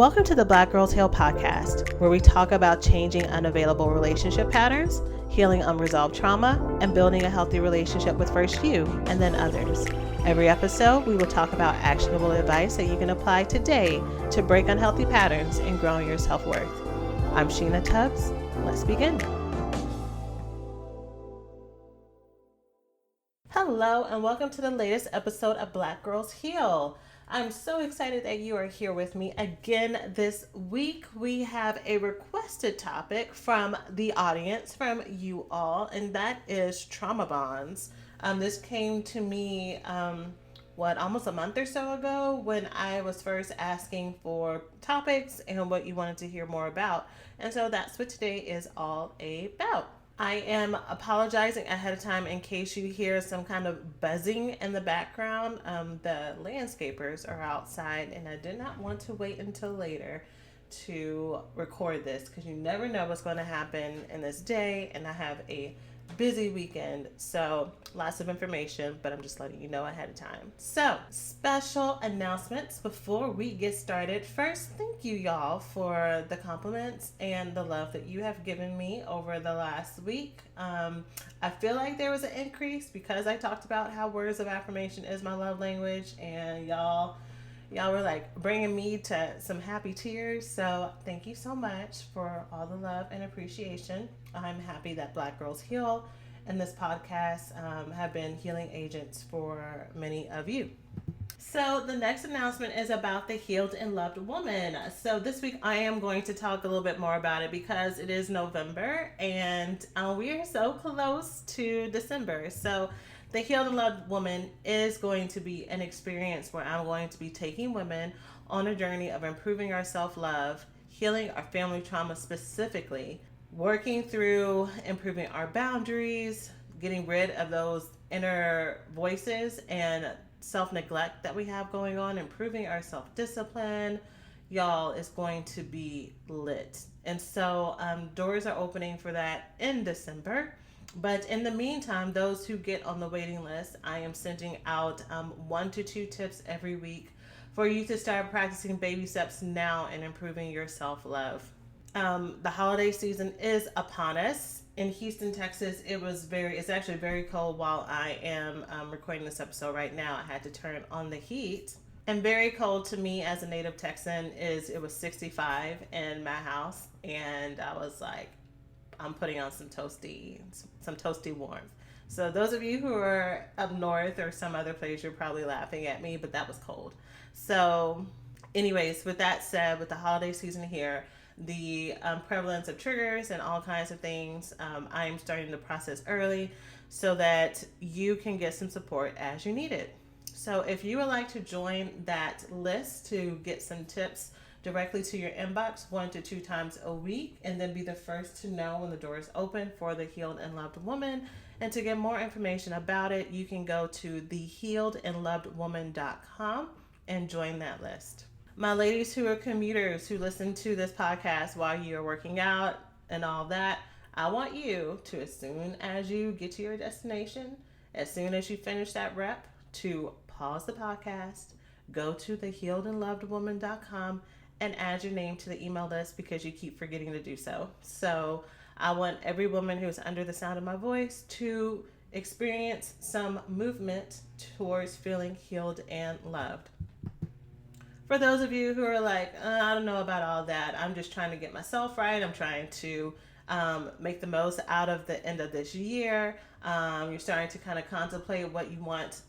Welcome to the Black Girls Heal podcast, where we talk about changing unavailable relationship patterns, healing unresolved trauma, and building a healthy relationship with first you and then others. Every episode, we will talk about actionable advice that you can apply today to break unhealthy patterns and grow your self-worth. I'm Sheena Tubbs. Let's begin. Hello, and welcome to the latest episode of Black Girls Heal. I'm so excited that you are here with me again this week. We have a requested topic from the audience, from you all, and that is trauma bonds. This came to me, almost a month or so ago when I was first asking for topics and what you wanted to hear more about. And so that's what today is all about. I am apologizing ahead of time in case you hear some kind of buzzing in the background. The landscapers are outside, and I did not want to wait until later to record this because you never know what's going to happen in this day, and I have a busy weekend, so lots of information, but I'm just letting you know ahead of time. So, special announcements before we get started. First, thank you y'all for the compliments and the love that you have given me over the last week. I feel like there was an increase because I talked about how words of affirmation is my love language, and y'all were like bringing me to some happy tears. So thank you so much for all the love and appreciation. I'm happy that Black Girls Heal and this podcast have been healing agents for many of you. So the next announcement is about the healed and loved woman. So this week I am going to talk a little bit more about it because it is November and we are so close to December. So the Healed and Loved Woman is going to be an experience where I'm going to be taking women on a journey of improving our self-love, healing our family trauma specifically, working through improving our boundaries, getting rid of those inner voices and self-neglect that we have going on, improving our self-discipline. Y'all, is going to be lit. And so doors are opening for that in December. But in the meantime, those who get on the waiting list, I am sending out 1 to 2 tips every week for you to start practicing baby steps now and improving your self-love. The holiday season is upon us. In Houston, Texas, it's actually very cold while I am recording this episode right now. I had to turn on the heat. And very cold to me as a native Texan it was 65 in my house. And I was like, I'm putting on some toasty warmth. So those of you who are up north or some other place, you're probably laughing at me, but that was cold. So anyways, with that said, with the holiday season here, the prevalence of triggers and all kinds of things, I am starting the process early so that you can get some support as you need it. So if you would like to join that list to get some tips directly to your inbox 1 to 2 times a week, and then be the first to know when the doors open for the Healed and Loved Woman. And to get more information about it, you can go to thehealedandlovedwoman.com and join that list. My ladies who are commuters who listen to this podcast while you're working out and all that, I want you to, as soon as you get to your destination, as soon as you finish that rep, to pause the podcast, go to thehealedandlovedwoman.com and add your name to the email list because you keep forgetting to do so. So I want every woman who's under the sound of my voice to experience some movement towards feeling healed and loved. For those of you who are like, I don't know about all that, I'm just trying to get myself right. I'm trying to make the most out of the end of this year. You're starting to kind of contemplate what you want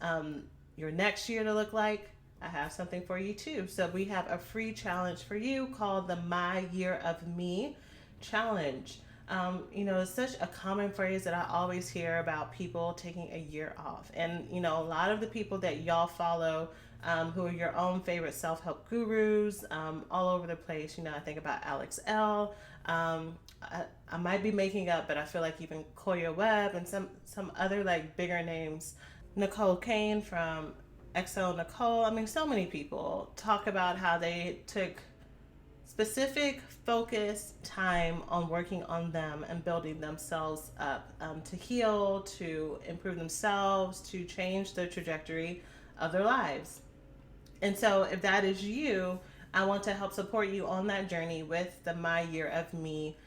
your next year to look like. I have something for you too. So we have a free challenge for you called the My Year of Me Challenge. It's such a common phrase that I always hear about people taking a year off. And, a lot of the people that y'all follow who are your own favorite self-help gurus all over the place. I think about Alex L. I might be making up, but I feel like even Koya Webb and some other like bigger names. Nicole Kane from XO Nicole. So many people talk about how they took specific focused time on working on them and building themselves up to heal, to improve themselves, to change the trajectory of their lives. And so if that is you, I want to help support you on that journey with the My Year of Me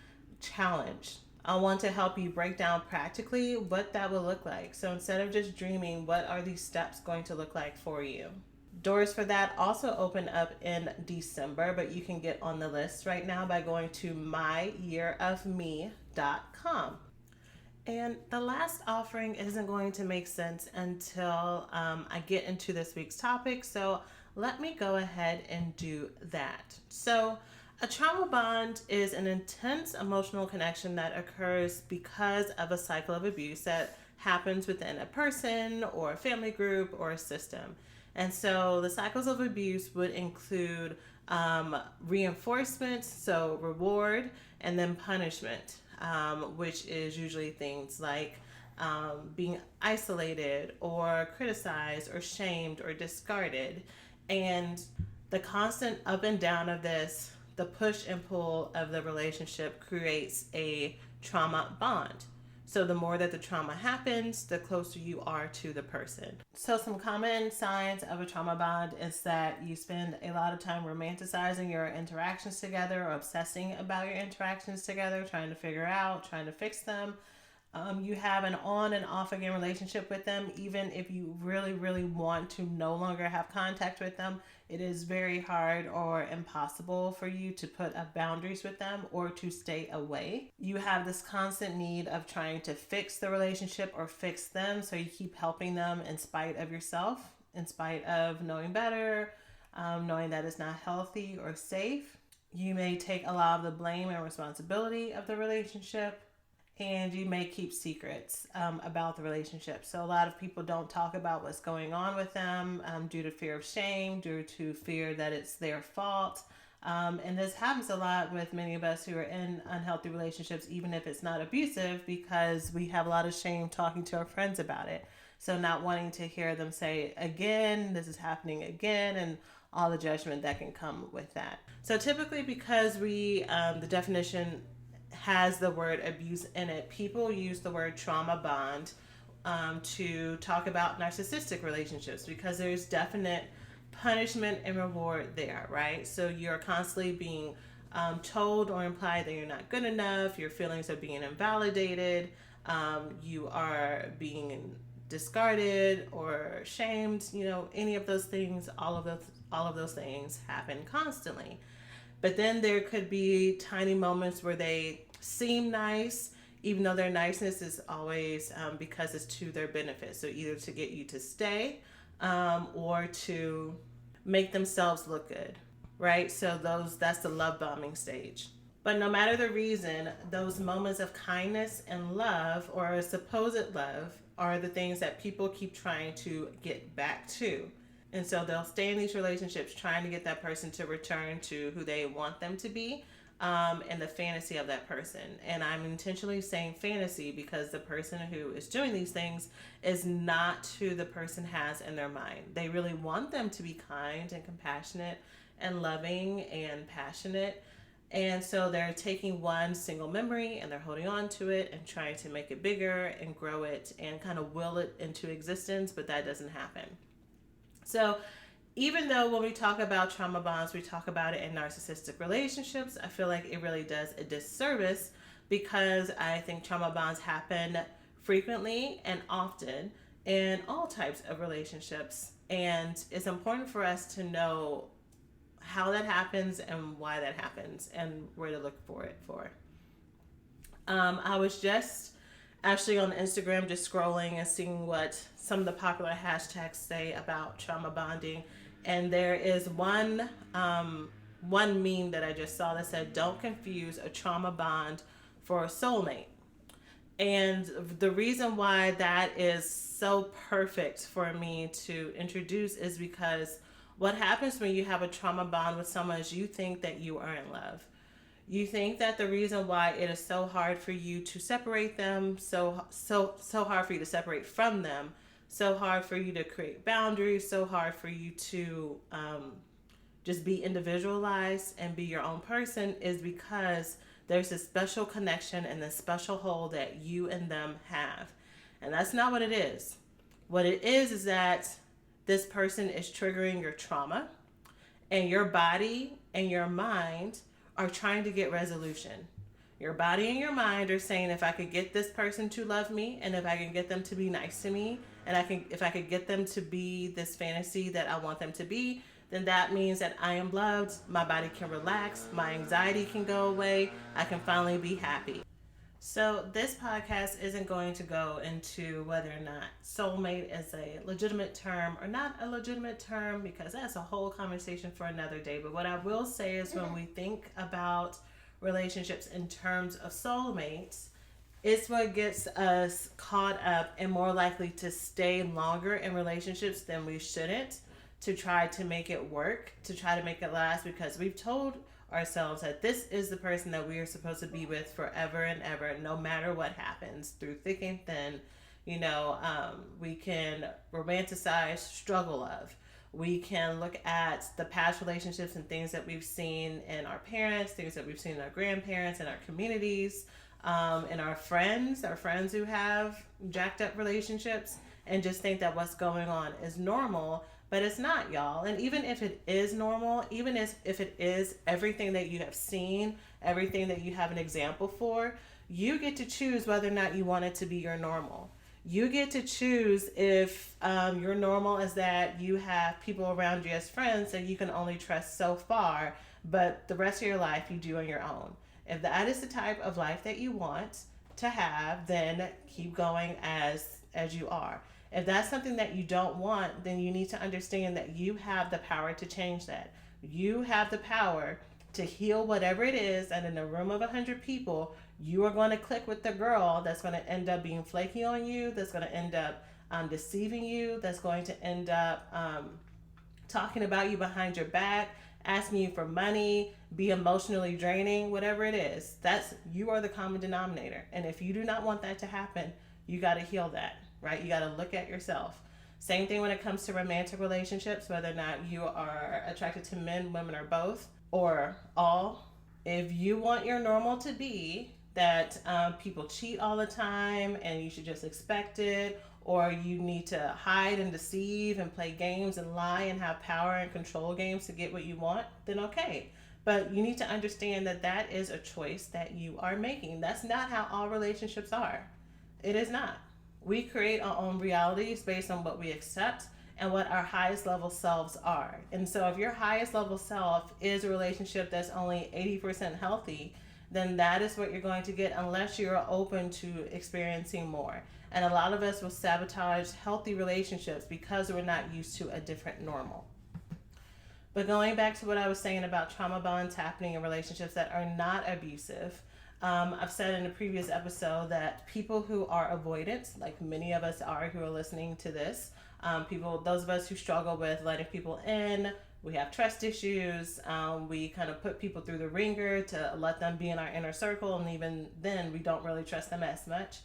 challenge. I want to help you break down practically what that will look like. So instead of just dreaming, what are these steps going to look like for you? Doors for that also open up in December, but you can get on the list right now by going to myyearofme.com. And the last offering isn't going to make sense until I get into this week's topic. So let me go ahead and do that. So, a trauma bond is an intense emotional connection that occurs because of a cycle of abuse that happens within a person or a family group or a system. And so the cycles of abuse would include reinforcement, so reward, and then punishment, which is usually things like being isolated or criticized or shamed or discarded. And the constant up and down of this, the push and pull of the relationship creates a trauma bond. So the more that the trauma happens, the closer you are to the person. So some common signs of a trauma bond is that you spend a lot of time romanticizing your interactions together or obsessing about your interactions together, trying to figure out, trying to fix them. You have an on and off again relationship with them, even if you really, really want to no longer have contact with them. It is very hard or impossible for you to put up boundaries with them or to stay away. You have this constant need of trying to fix the relationship or fix them, so you keep helping them in spite of yourself, in spite of knowing better, knowing that it's not healthy or safe. You may take a lot of the blame and responsibility of the relationship, and you may keep secrets about the relationship. So a lot of people don't talk about what's going on with them due to fear of shame, due to fear that it's their fault. And this happens a lot with many of us who are in unhealthy relationships, even if it's not abusive, because we have a lot of shame talking to our friends about it. So not wanting to hear them say again, this is happening again, and all the judgment that can come with that. So typically, because the definition has the word abuse in it, people use the word trauma bond to talk about narcissistic relationships, because there's definite punishment and reward there, right? So you're constantly being told or implied that you're not good enough, your feelings are being invalidated, you are being discarded or shamed, any of those things, all of those things happen constantly. But then there could be tiny moments where they seem nice, even though their niceness is always because it's to their benefit. So either to get you to stay or to make themselves look good, right? So that's the love bombing stage. But no matter the reason, those moments of kindness and love, or supposed love, are the things that people keep trying to get back to. And so they'll stay in these relationships trying to get that person to return to who they want them to be, and the fantasy of that person. And I'm intentionally saying fantasy because the person who is doing these things is not who the person has in their mind. They really want them to be kind and compassionate and loving and passionate. And so they're taking one single memory and they're holding on to it and trying to make it bigger and grow it and kind of will it into existence, but that doesn't happen. So even though when we talk about trauma bonds, we talk about it in narcissistic relationships, I feel like it really does a disservice, because I think trauma bonds happen frequently and often in all types of relationships. And it's important for us to know how that happens and why that happens and where to look for it for. I was just actually on Instagram just scrolling and seeing what some of the popular hashtags say about trauma bonding. And there is one meme that I just saw that said, "Don't confuse a trauma bond for a soulmate." And the reason why that is so perfect for me to introduce is because what happens when you have a trauma bond with someone is you think that you are in love. You think that the reason why it is so hard for you to separate them, so hard for you to separate from them, so hard for you to create boundaries, so hard for you to just be individualized and be your own person, is because there's a special connection and a special hold that you and them have. And that's not what it is. What it is that this person is triggering your trauma, and your body and your mind are trying to get resolution. Your body and your mind are saying, if I could get this person to love me, and if I can get them to be nice to me, and if I could get them to be this fantasy that I want them to be, then that means that I am loved, my body can relax, my anxiety can go away, I can finally be happy. So this podcast isn't going to go into whether or not soulmate is a legitimate term or not a legitimate term, because that's a whole conversation for another day. But what I will say is, when we think about relationships in terms of soulmates, it's what gets us caught up and more likely to stay longer in relationships than we shouldn't, to try to make it work, to try to make it last, because we've told ourselves that this is the person that we are supposed to be with forever and ever, no matter what happens, through thick and thin. We can romanticize struggle of. We can look at the past relationships and things that we've seen in our parents, things that we've seen in our grandparents, in our communities, and our friends who have jacked up relationships, and just think that what's going on is normal. But it's not, y'all. And even if it is normal, even if it is everything that you have seen, everything that you have an example for, you get to choose whether or not you want it to be your normal. You get to choose if your normal is that you have people around you as friends that you can only trust so far, but the rest of your life you do on your own. If that is the type of life that you want to have, then keep going as you are. If that's something that you don't want, then you need to understand that you have the power to change that. You have the power to heal whatever it is, and in a room of 100 people, you are going to click with the girl that's going to end up being flaky on you, that's going to end up deceiving you, that's going to end up talking about you behind your back, asking you for money, be emotionally draining, whatever it is. You are the common denominator. And if you do not want that to happen, you got to heal that. Right? You got to look at yourself. Same thing when it comes to romantic relationships, whether or not you are attracted to men, women, or both, or all. If you want your normal to be that people cheat all the time and you should just expect it, or you need to hide and deceive and play games and lie and have power and control games to get what you want, then okay. But you need to understand that that is a choice that you are making. That's not how all relationships are. It is not. We create our own realities based on what we accept and what our highest level selves are. And so if your highest level self is a relationship that's only 80% healthy, then that is what you're going to get, unless you're open to experiencing more. And a lot of us will sabotage healthy relationships because we're not used to a different normal. But going back to what I was saying about trauma bonds happening in relationships that are not abusive, I've said in a previous episode that people who are avoidant, like many of us are who are listening to this, those of us who struggle with letting people in, we have trust issues, we kind of put people through the ringer to let them be in our inner circle, and even then we don't really trust them as much.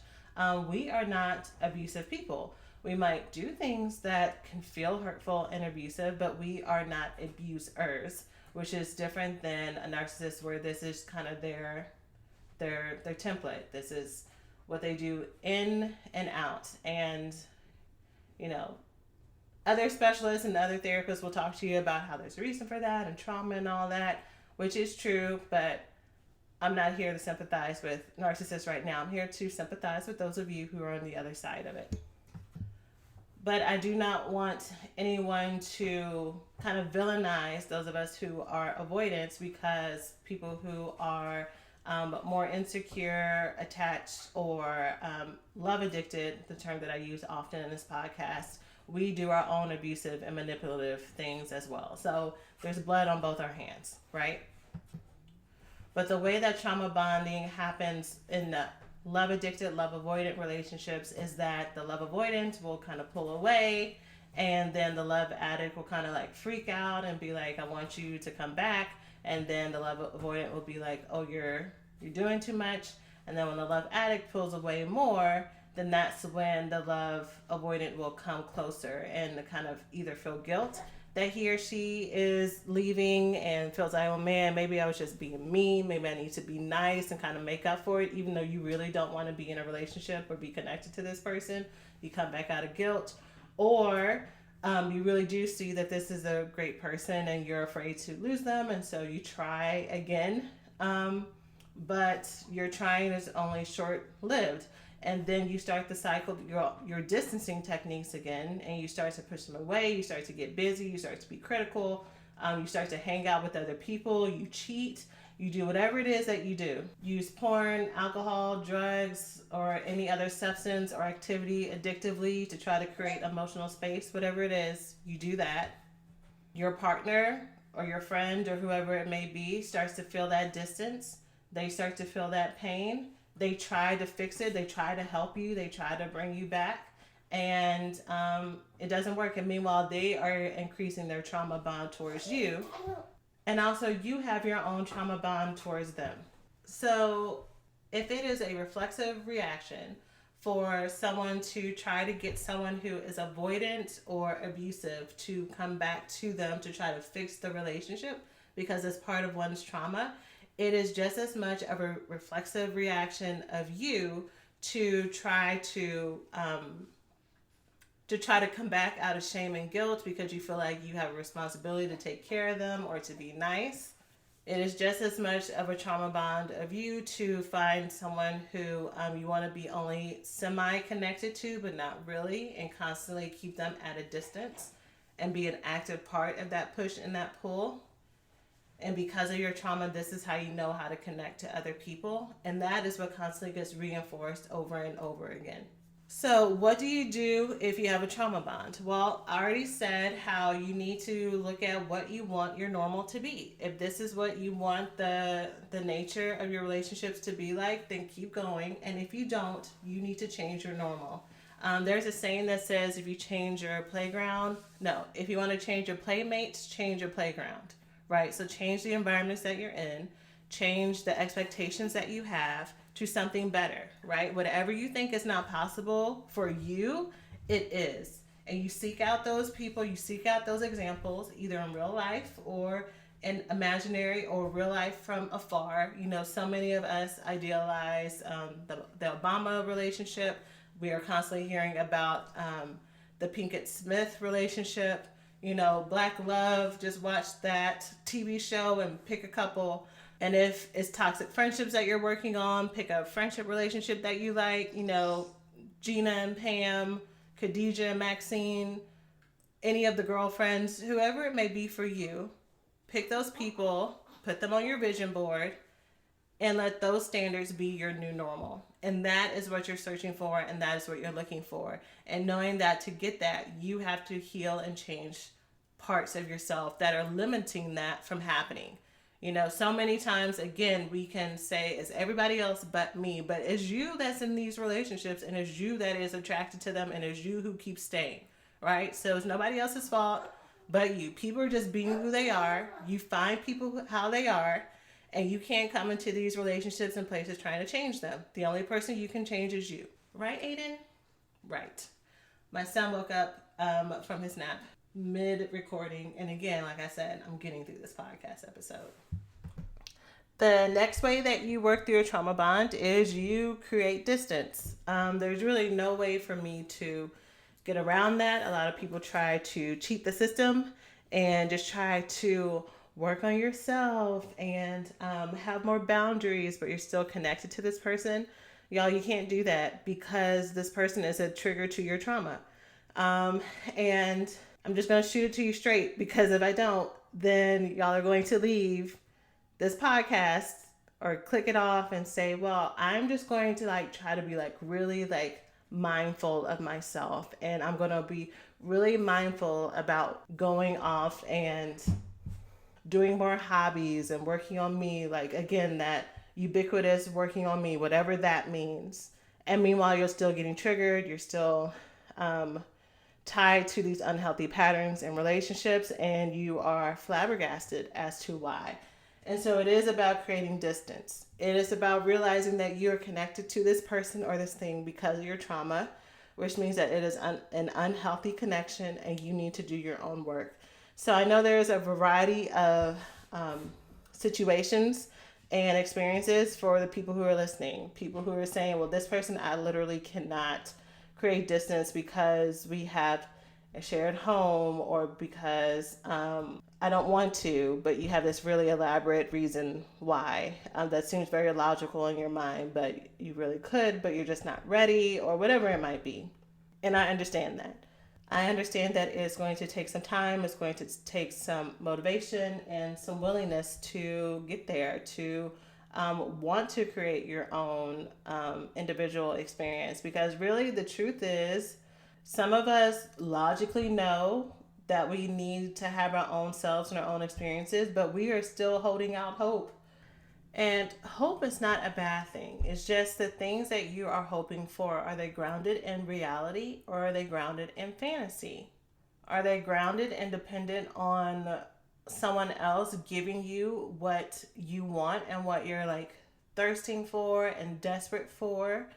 We are not abusive people. We might do things that can feel hurtful and abusive, but we are not abusers, which is different than a narcissist, where this is kind of their template. This is what they do in and out. And other specialists and other therapists will talk to you about how there's a reason for that and trauma and all that, which is true, but I'm not here to sympathize with narcissists right now. I'm here to sympathize with those of you who are on the other side of it. But I do not want anyone to kind of villainize those of us who are avoidants, because people who are more insecure, attached, or love addicted, the term that I use often in this podcast, we do our own abusive and manipulative things as well. So there's blood on both our hands, right? But the way that trauma bonding happens in the love addicted, love avoidant relationships is that the love avoidant will kind of pull away, and then the love addict will kind of like freak out and be like, I want you to come back. And then the love avoidant will be like, oh, you're doing too much. And then when the love addict pulls away more, then that's when the love avoidant will come closer and kind of either feel guilt that he or she is leaving and feels like, oh man, maybe I was just being mean. Maybe I need to be nice and kind of make up for it, even though you really don't want to be in a relationship or be connected to this person. You come back out of guilt. Or You really do see that this is a great person and you're afraid to lose them, and so you try again. But your trying is only short lived. And then you start the cycle, your distancing techniques again, and you start to push them away. You start to get busy. You start to be critical. You start to hang out with other people. You cheat. You do whatever it is that you do. Use porn, alcohol, drugs, or any other substance or activity addictively to try to create emotional space. Whatever it is, you do that. Your partner or your friend or whoever it may be starts to feel that distance. They start to feel that pain. They try to fix it. They try to help you. They try to bring you back. And it doesn't work. And meanwhile, they are increasing their trauma bond towards you. And also, you have your own trauma bond towards them. So, if it is a reflexive reaction for someone to try to get someone who is avoidant or abusive to come back to them to try to fix the relationship because it's part of one's trauma, it is just as much of a reflexive reaction of you to try to come back out of shame and guilt because you feel like you have a responsibility to take care of them or to be nice. It is just as much of a trauma bond of you to find someone who you want to be only semi-connected to, but not really, and constantly keep them at a distance and be an active part of that push and that pull. And because of your trauma, this is how you know how to connect to other people. And that is what constantly gets reinforced over and over again. So what do you do if you have a trauma bond? Well, I already said how you need to look at what you want your normal to be. If this is what you want the nature of your relationships to be like, then keep going. And if you don't, you need to change your normal. There's a saying that says if you change your playground, no, if you want to change your playmates, change your playground, right? So change the environments that you're in, change the expectations that you have to something better, right? Whatever you think is not possible for you, it is. And you seek out those people, you seek out those examples, either in real life or in imaginary or real life from afar. You know, so many of us idealize the Obama relationship. We are constantly hearing about the Pinkett Smith relationship. You know, Black Love, just watch that TV show and pick a couple. And if it's toxic friendships that you're working on, pick a friendship relationship that you like. You know, Gina and Pam, Khadijah and Maxine, any of the girlfriends, whoever it may be for you. Pick those people, put them on your vision board, and let those standards be your new normal. And that is what you're searching for, and that is what you're looking for. And knowing that to get that, you have to heal and change parts of yourself that are limiting that from happening. You know, so many times, again, we can say it's everybody else but me, but it's you that's in these relationships, and it's you that is attracted to them, and it's you who keeps staying, right? So it's nobody else's fault but you. People are just being who they are. You find people how they are, and you can't come into these relationships and places trying to change them. The only person you can change is you. Right, Aiden? Right. My son woke up from his nap mid-recording, and again, like I said, I'm getting through this podcast episode. The next way that you work through a trauma bond is you create distance. There's really no way for me to get around that. A lot of people try to cheat the system and just try to work on yourself and have more boundaries, but you're still connected to this person. Y'all, you can't do that because this person is a trigger to your trauma. And I'm just going to shoot it to you straight, because if I don't, then y'all are going to leave this podcast or click it off and say, well, I'm just going to try to be really mindful of myself. And I'm going to be really mindful about going off and doing more hobbies and working on me. Again, that ubiquitous working on me, whatever that means. And meanwhile, you're still getting triggered. You're still tied to these unhealthy patterns in relationships, and you are flabbergasted as to why. And so it is about creating distance. It is about realizing that you're connected to this person or this thing because of your trauma, which means that it is an unhealthy connection and you need to do your own work. So I know there's a variety of situations and experiences for the people who are listening. People who are saying, well, this person, I literally cannot create distance because we have a shared home, or because I don't want to, but you have this really elaborate reason why that seems very logical in your mind, but you really could, but you're just not ready, or whatever it might be. And I understand that. I understand that it's going to take some time, it's going to take some motivation and some willingness to get there, to want to create your own individual experience. Because really, the truth is, some of us logically know that we need to have our own selves and our own experiences, but we are still holding out hope. And hope is not a bad thing. It's just the things that you are hoping for, are they grounded in reality or are they grounded in fantasy? Are they grounded and dependent on someone else giving you what you want and what you're like thirsting for and desperate for?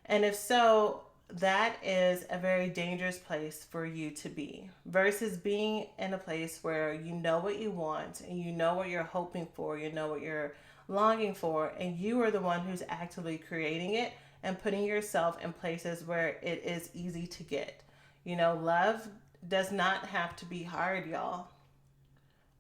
And if so, that is a very dangerous place for you to be versus being in a place where you know what you want and you know what you're hoping for, you know what you're longing for, and you are the one who's actively creating it and putting yourself in places where it is easy to get. You know, love does not have to be hard, y'all.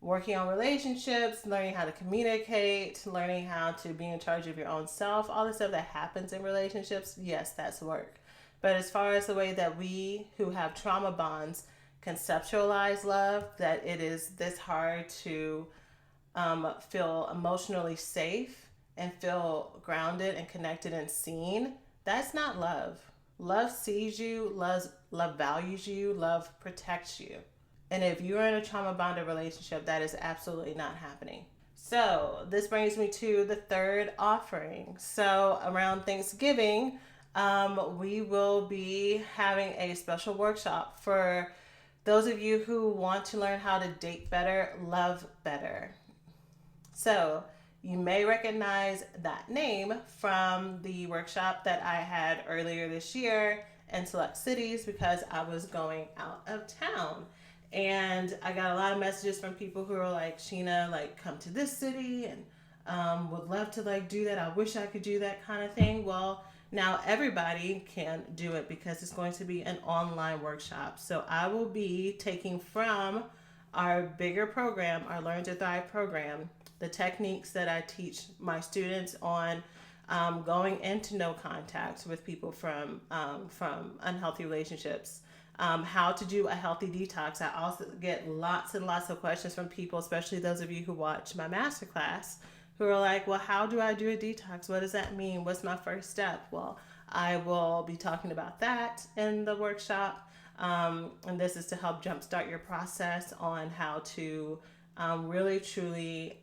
Working on relationships, learning how to communicate, learning how to be in charge of your own self, all the stuff that happens in relationships, yes, that's work. But as far as the way that we who have trauma bonds conceptualize love, that it is this hard to feel emotionally safe and feel grounded and connected and seen, that's not love. Love sees you, love values you, love protects you. And if you're in a trauma bonded relationship, that is absolutely not happening. So this brings me to the third offering. So around Thanksgiving, we will be having a special workshop for those of you who want to learn how to date better, love better. So you may recognize that name from the workshop that I had earlier this year in select cities because I was going out of town. And I got a lot of messages from people who are like, Sheena, like, come to this city and would love to like do that. I wish I could do that kind of thing. Well, now everybody can do it because it's going to be an online workshop. So I will be taking from our bigger program, our Learn to Thrive program, the techniques that I teach my students on going into no contact with people from unhealthy relationships, how to do a healthy detox. I also get lots and lots of questions from people, especially those of you who watch my masterclass, who are like, well, how do I do a detox? What does that mean? What's my first step? Well, I will be talking about that in the workshop. And this is to help jumpstart your process on how to really, truly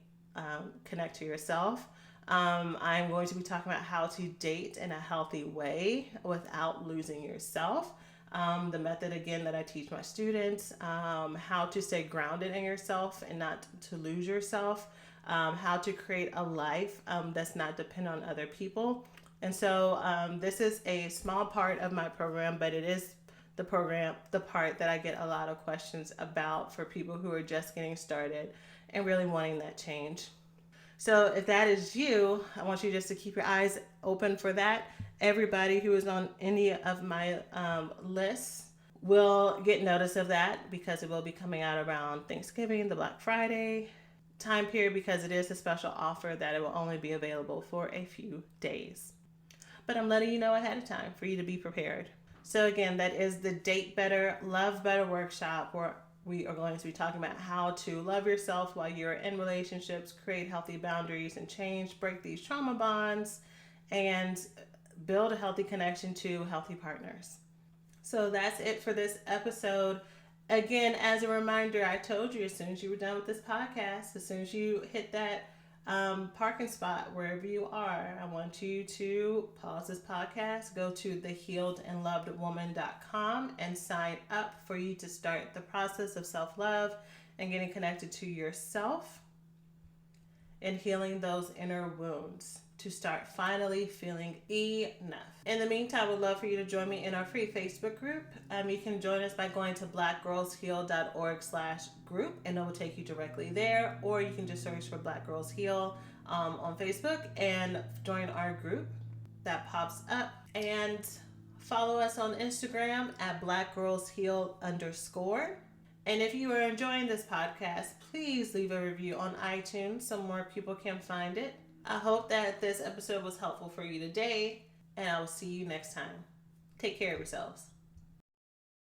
connect to yourself. I'm going to be talking about how to date in a healthy way without losing yourself. The method, again, that I teach my students, how to stay grounded in yourself and not to lose yourself, how to create a life that's not dependent on other people. And so this is a small part of my program, but it is the part that I get a lot of questions about for people who are just getting started and really wanting that change. So if that is you, I want you just to keep your eyes open for that. Everybody who is on any of my lists will get notice of that because it will be coming out around Thanksgiving, the Black Friday time period, because it is a special offer that it will only be available for a few days. But I'm letting you know ahead of time for you to be prepared. So again, that is the Date Better, Love Better workshop, where we are going to be talking about how to love yourself while you're in relationships, create healthy boundaries and change, break these trauma bonds, and build a healthy connection to healthy partners. So that's it for this episode. Again, as a reminder, I told you as soon as you were done with this podcast, as soon as you hit that parking spot wherever you are, I want you to pause this podcast, go to thehealedandlovedwoman.com and sign up for you to start the process of self-love and getting connected to yourself and healing those inner wounds to start finally feeling enough. In the meantime, I would love for you to join me in our free Facebook group. You can join us by going to blackgirlsheal.org/group and it will take you directly there, or you can just search for Black Girls Heal on Facebook and join our group that pops up. And Follow us on Instagram at blackgirlsheal_. And if you are enjoying this podcast, please leave a review on iTunes so more people can find it. I hope that this episode was helpful for you today, and I will see you next time. Take care of yourselves.